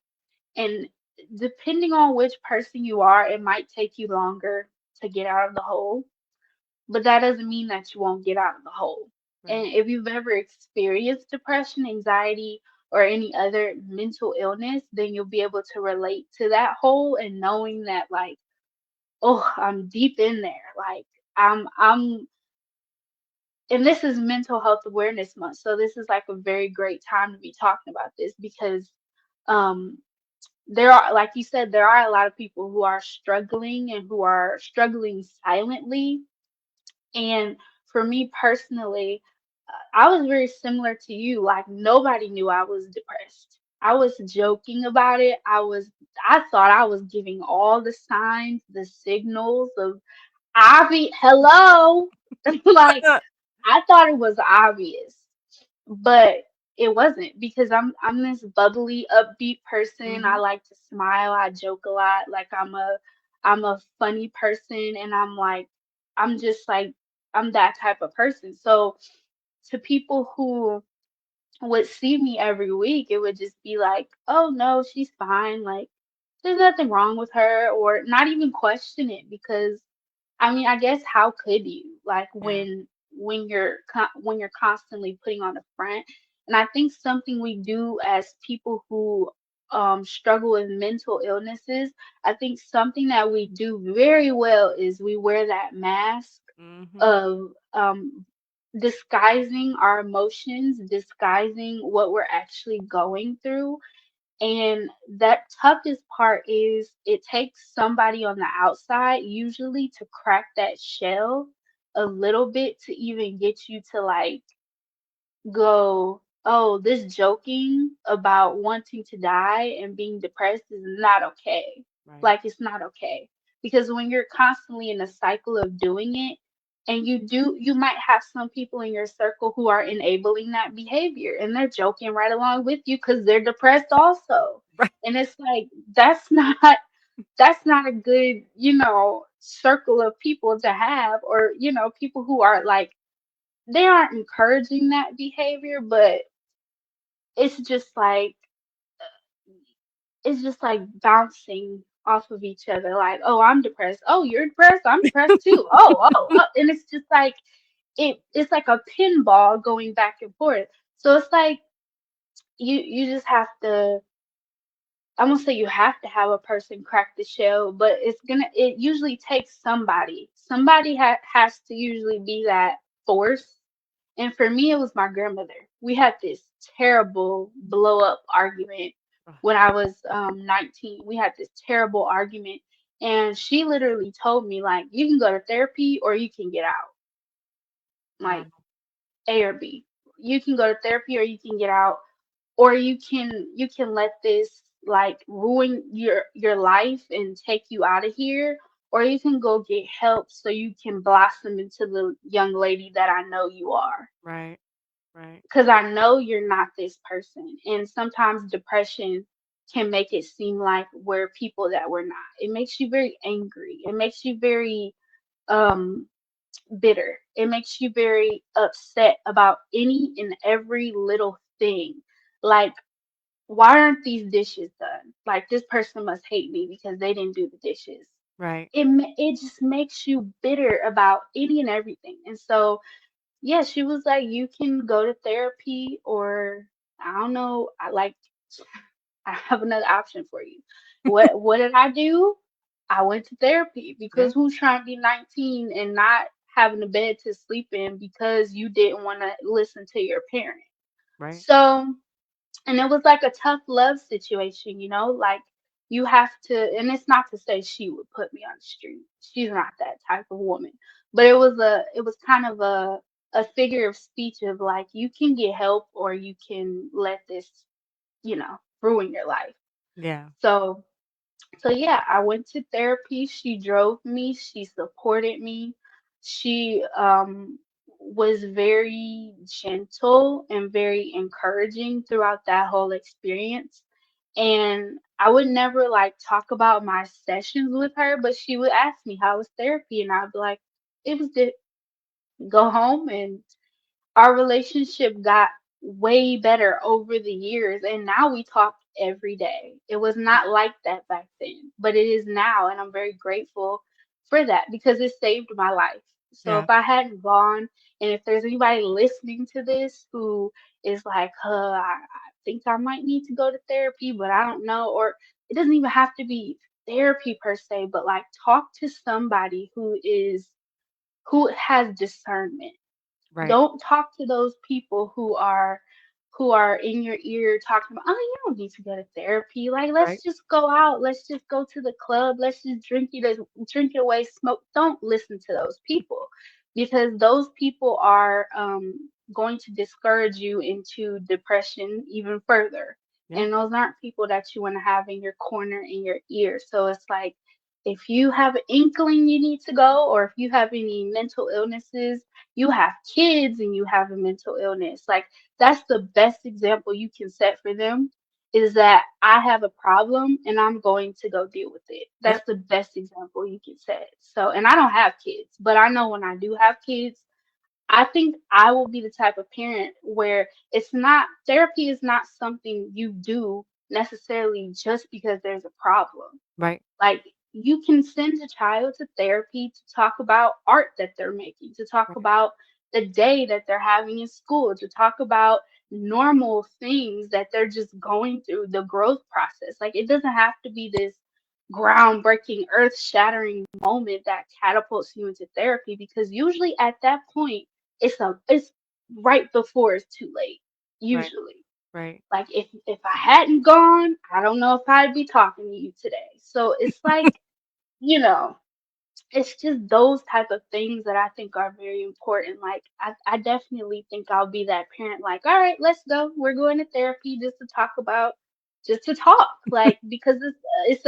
And depending on which person you are, it might take you longer to get out of the hole, but that doesn't mean that you won't get out of the hole. And Right. if you've ever experienced depression, anxiety, or any other mental illness, then you'll be able to relate to that hole and knowing that, like, oh, I'm deep in there. Like, I'm and this is Mental Health Awareness Month, so this is like a very great time to be talking about this because um there are, like you said, there are a lot of people who are struggling and who are struggling silently. And for me personally, I was very similar to you. Like nobody knew I was depressed. I was joking about it. I thought I was giving all the signs, the signals of hello. Like I thought it was obvious, but it wasn't because I'm this bubbly, upbeat person. I Mhm. like to smile. I joke a lot. Like I'm a funny person, and I'm just like I'm that type of person. So to people who would see me every week, it would just be like, oh no, she's fine. Like there's nothing wrong with her, or not even question it because I mean, I guess how could you like Yeah. when you're constantly putting on a front? And I think something we do as people who struggle with mental illnesses, I think something that we do very well is we wear that mask Mhm. of disguising our emotions, disguising what we're actually going through. And that toughest part is it takes somebody on the outside usually to crack that shell a little bit to even get you to like go, oh, this joking about wanting to die and being depressed is not okay. Right. Like, it's not okay. Because when you're constantly in a cycle of doing it, and you might have some people in your circle who are enabling that behavior and they're joking right along with you because they're depressed also. Right. And it's like, that's not a good, circle of people to have, or, people who are like, they aren't encouraging that behavior, but it's just like it's just like bouncing off of each other. Like, oh, I'm depressed. Oh, you're depressed. I'm depressed too. Oh, and it's just like it's like a pinball going back and forth. So it's like you just have to. I'm gonna say you have to have a person crack the shell, but it usually takes somebody. Somebody has to usually be that force. And for me, it was my grandmother. We had this terrible blow up argument Ugh, when I was 19. We had this terrible argument, and she literally told me, like, you can go to therapy or you can get out, wow. like A or B. You can go to therapy or you can get out, or you can let this like ruin your life and take you out of here, or you can go get help so you can blossom into the young lady that I know you are, Right. Right. because I know you're not this person. And sometimes depression can make it seem like we're people that we're not. It makes you very angry. It makes you very um bitter. It makes you very upset about any and every little thing. Like, why aren't these dishes done? Like, this person must hate me because they didn't do the dishes. Right. It just makes you bitter about any and everything. And so, yeah, she was like, you can go to therapy, or I don't know, I have another option for you. What did I do? I went to therapy because Yeah. who's trying to be 19 and not having a bed to sleep in because you didn't want to listen to your parent? Right. So, and it was like a tough love situation, like you have to, and it's not to say she would put me on the street. She's not that type of woman. But it was kind of a figure of speech of like you can get help or you can let this, ruin your life. Yeah. So yeah, I went to therapy. She drove me, she supported me. She was very gentle and very encouraging throughout that whole experience. And I would never like talk about my sessions with her, but she would ask me how was therapy, and I'd be like, it was good. Go home, and our relationship got way better over the years, and now we talk every day. It was not like that back then, but it is now, and I'm very grateful for that because it saved my life. So Yeah. if I hadn't gone, and if there's anybody listening to this who is like, I think I might need to go to therapy, but I don't know, or it doesn't even have to be therapy per se, but like talk to somebody who is who has discernment. Right. Don't talk to those people who are in your ear talking about, oh, you don't need to go to therapy. Like, let's Right. just go out. Let's just go to the club. Let's just drink it away, smoke. Don't listen to those people because those people are going to discourage you into depression even further. Yeah. And those aren't people that you want to have in your corner in your ear. So it's like if you have an inkling you need to go, or if you have any mental illnesses, you have kids and you have a mental illness. Like that's the best example you can set for them is that I have a problem and I'm going to go deal with it. That's Yep. the best example you can set. So, and I don't have kids, but I know when I do have kids, I think I will be the type of parent where it's not therapy is not something you do necessarily just because there's a problem. Right. Like you can send a child to therapy to talk about art that they're making, to talk Right. about the day that they're having in school, to talk about normal things that they're just going through, the growth process. Like it doesn't have to be this groundbreaking, earth shattering moment that catapults you into therapy because usually at that point it's right before it's too late. Right. Usually. Right. Like if I hadn't gone, I don't know if I'd be talking to you today. So it's like, you know, it's just those type of things that I think are very important. Like I definitely think I'll be that parent like, all right, let's go. We're going to therapy just to talk. Like because it's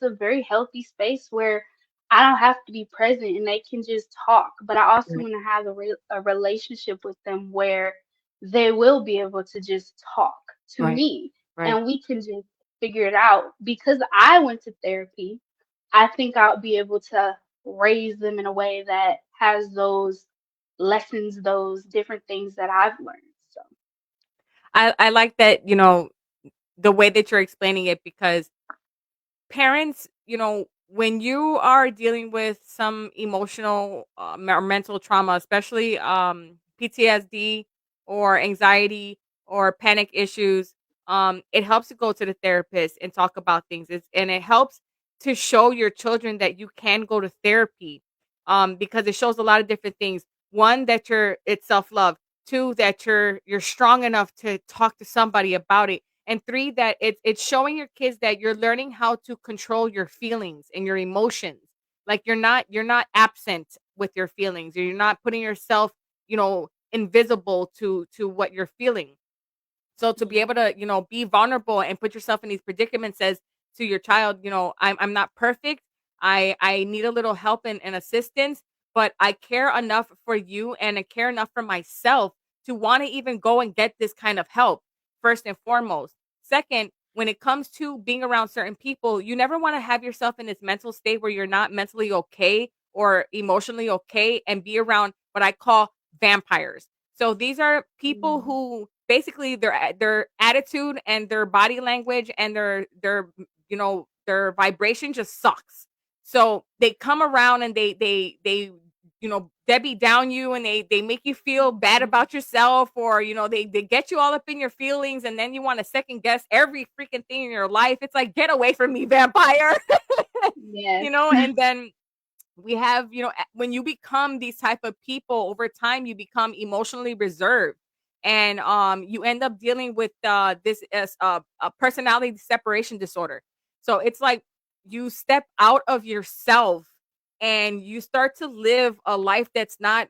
a very healthy space where I don't have to be present and they can just talk. But I also Right. want to have a relationship with them where they will be able to just talk to Right. me Right. and we can just figure it out. Because I went to therapy, I think I'll be able to raise them in a way that has those lessons, those different things that I've learned. So, I like that, the way that you're explaining it because parents, when you are dealing with some emotional or mental trauma, especially PTSD or anxiety or panic issues, it helps to go to the therapist and talk about things. And it helps to show your children that you can go to therapy because it shows a lot of different things. One, that it's self love. Two, that you're strong enough to talk to somebody about it, and three, that it's showing your kids that you're learning how to control your feelings and your emotions. Like you're not absent with your feelings, or you're not putting yourself, invisible to what you're feeling. So to be yeah. able to, be vulnerable and put yourself in these predicaments, says to your child, I'm not perfect. I need a little help and assistance, but I care enough for you and I care enough for myself to want to even go and get this kind of help, first and foremost. Second, when it comes to being around certain people, you never want to have yourself in this mental state where you're not mentally okay or emotionally okay and be around what I call vampires. So these are people Mm, who basically their attitude and their body language and their vibration just sucks. So they come around and they Debbie down you, and they make you feel bad mhm. about yourself, or they get you all up in your feelings, and then you want to second guess every freaking thing in your life. It's like, get away from me, vampire. Yes. And then we have, when you become these type of people over time, you become emotionally reserved, and you end up dealing with this as a personality separation disorder. So it's like you step out of yourself and you start to live a life that's not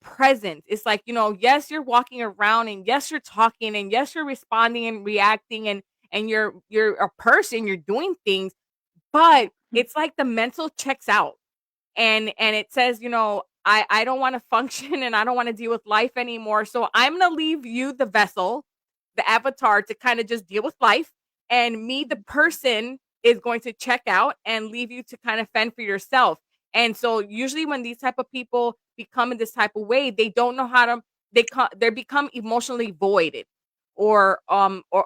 present. It's like, yes, you're walking around, and yes, you're talking, and yes, you're responding and reacting, and you're a person, you're doing things, but it's like the mental checks out, and it says, I don't want to function and I don't want to deal with life anymore. So I'm going to leave you, the vessel, the avatar, to kind of just deal with life, and me, the person, is going to check out and leave you to kind of fend for yourself. And so usually when these type of people become in this type of way, they don't know how to, they become emotionally voided, or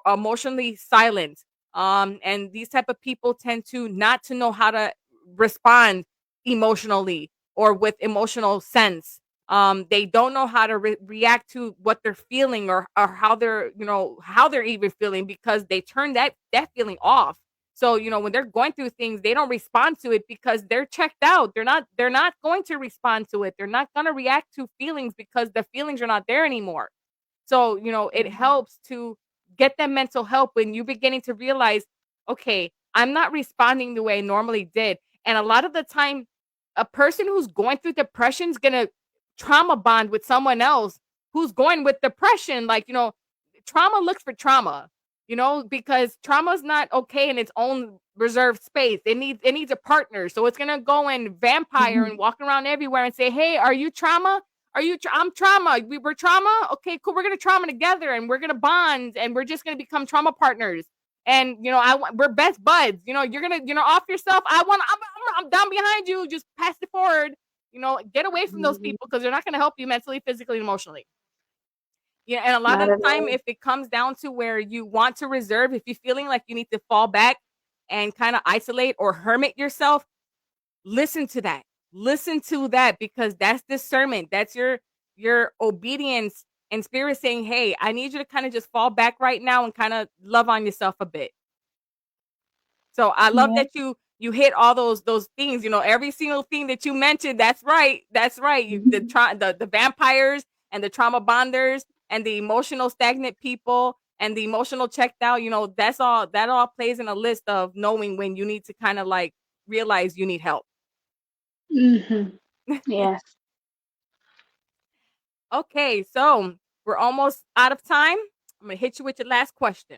emotionally silent. And these type of people tend to not to know how to respond emotionally or with emotional sense. They don't know how to react to what they're feeling, or how they're even feeling, because they turn that feeling off. So, when they're going through things, they don't respond to it because they're checked out. They're not going to respond to it. They're not going to react to feelings because the feelings are not there anymore. So, it helps to get them mental help when you're beginning to realize, okay, I'm not responding the way I normally did. And a lot of the time, a person who's going through depression is going to trauma bond with someone else who's going with depression. Like, trauma looks for trauma, because trauma is not okay in its own reserved space. It needs a partner. So it's going to go and vampire and walk around everywhere and say, "Hey, are you trauma? I'm trauma. We're trauma. Okay, cool. We're gonna trauma together, and we're gonna bond, and we're just gonna become trauma partners. And we're best buds. You're gonna off yourself. I'm down behind you. Just pass it forward. Get away from those Mhm. people because they're not gonna help you mentally, physically, and emotionally. Yeah, and a lot Not of at the time, all. if it comes down to where you want to reserve, if you're feeling like you need to fall back and kind of isolate or hermit yourself, listen to that. Listen to that because that's discernment. That's your obedience and spirit saying, "Hey, I need you to kind of just fall back right now and kind of love on yourself a bit." So I love Yeah. that you hit all those things. Every single thing that you mentioned. That's right. That's right. The vampires and the trauma bonders and the emotional stagnant people and the emotional checked out. That all plays in a list of knowing when you need to kind of like realize you need help. Hmm. Yes. Okay, so we're almost out of time. I'm gonna hit you with your last question.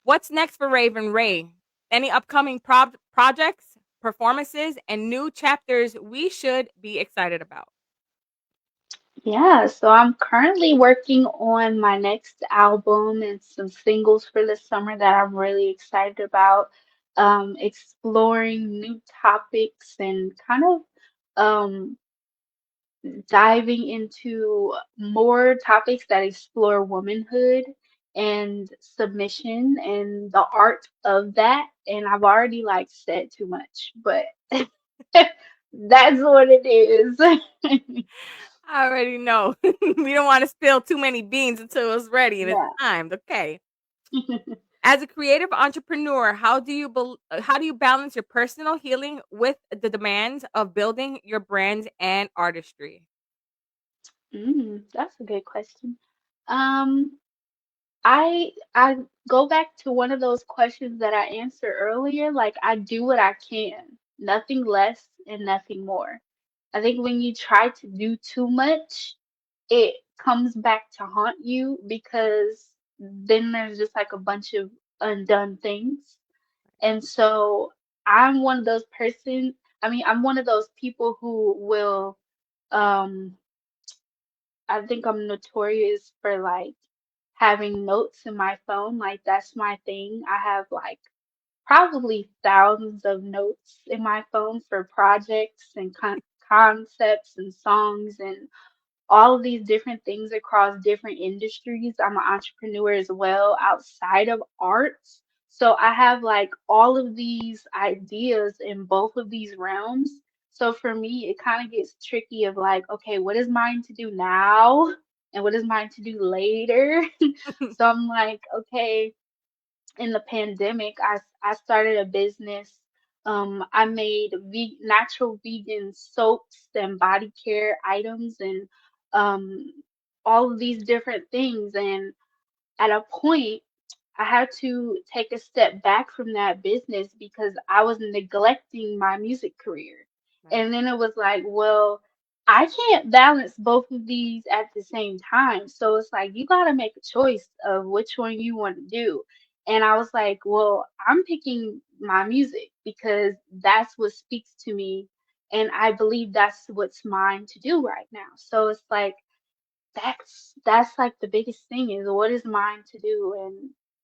What's next for Raven Ray? Any upcoming projects, performances, and new chapters we should be excited about? Yeah, so I'm currently working on my next album and some singles for the summer that I'm really excited about. Exploring new topics and kind of um, diving into more topics that explore womanhood and submission and the art of that. And I've already like said too much, but that's what it is. I already know. We don't want to spill too many beans until it's ready and it's Yeah. timed. Okay. As a creative entrepreneur, how do you balance your personal healing with the demands of building your brand and artistry? That's a good question. Um, I go back to one of those questions that I answered earlier. Like I do what I can, nothing less and nothing more. I think when you try to do too much, it comes back to haunt you because then there's just like a bunch of undone things. And so I'm one of those people who will um I think I'm notorious for like having notes in my phone. Like that's my thing. I have like probably thousands of notes in my phone for projects and concepts and songs and all of these different things across different industries. I'm an entrepreneur as well outside of arts. So I have like all of these ideas in both of these realms. So for me, it kind of gets tricky of like, okay, what is mine to do now? And what is mine to do later? So I'm like, okay, in the pandemic, I started a business. I made natural vegan soaps and body care items and um, all of these different things. And at a point, I had to take a step back from that business because I was neglecting my music career. Right. And then it was like, well, I can't balance both of these at the same time. So it's like, you got to make a choice of which one you want to do. And I was like, well, I'm picking my music because that's what speaks to me. And I believe that's what's mine to do right now. So it's like, that's like the biggest thing is what is mine to do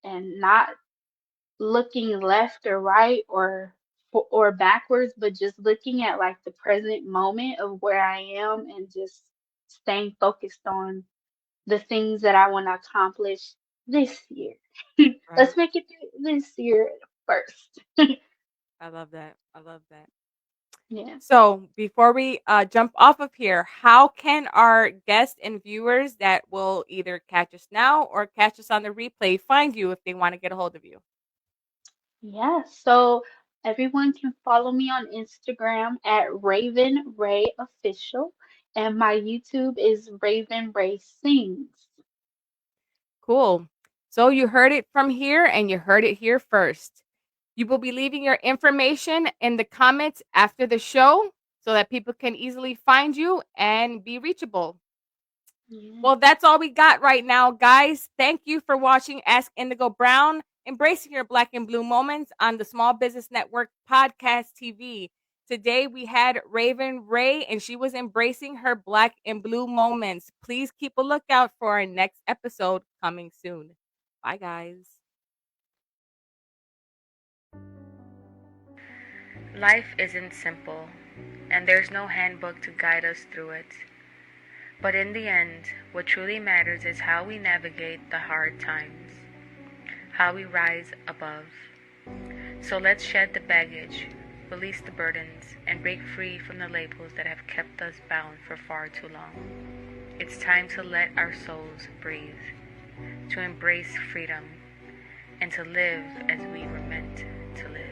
and not looking left or right or backwards, but just looking at like the present moment of where I am and just staying focused on the things that I want to accomplish this year. Right. Let's make it through this year first. I love that. I love that. Yeah. So before we jump off of here, how can our guests and viewers that will either catch us now or catch us on the replay find you if they want to get a hold of you? Yeah, so everyone can follow me on Instagram at Raven Ray Official, and my YouTube is Raven Ray Sings. Cool. So you heard it from here and you heard it here first. You will be leaving your information in the comments after the show so that people can easily find you and be reachable. Yeah. Well, that's all we got right now, guys. Thank you for watching Ask Indigo Brown, embracing your black and blue moments on the Small Business Network podcast TV. Today we had Raven Ray, and she was embracing her black and blue moments. Please keep a lookout for our next episode coming soon. Bye, guys. Life isn't simple, and there's no handbook to guide us through it. But in the end, what truly matters is how we navigate the hard times, how we rise above. So let's shed the baggage, release the burdens, and break free from the labels that have kept us bound for far too long. It's time to let our souls breathe, to embrace freedom, and to live as we were meant to live.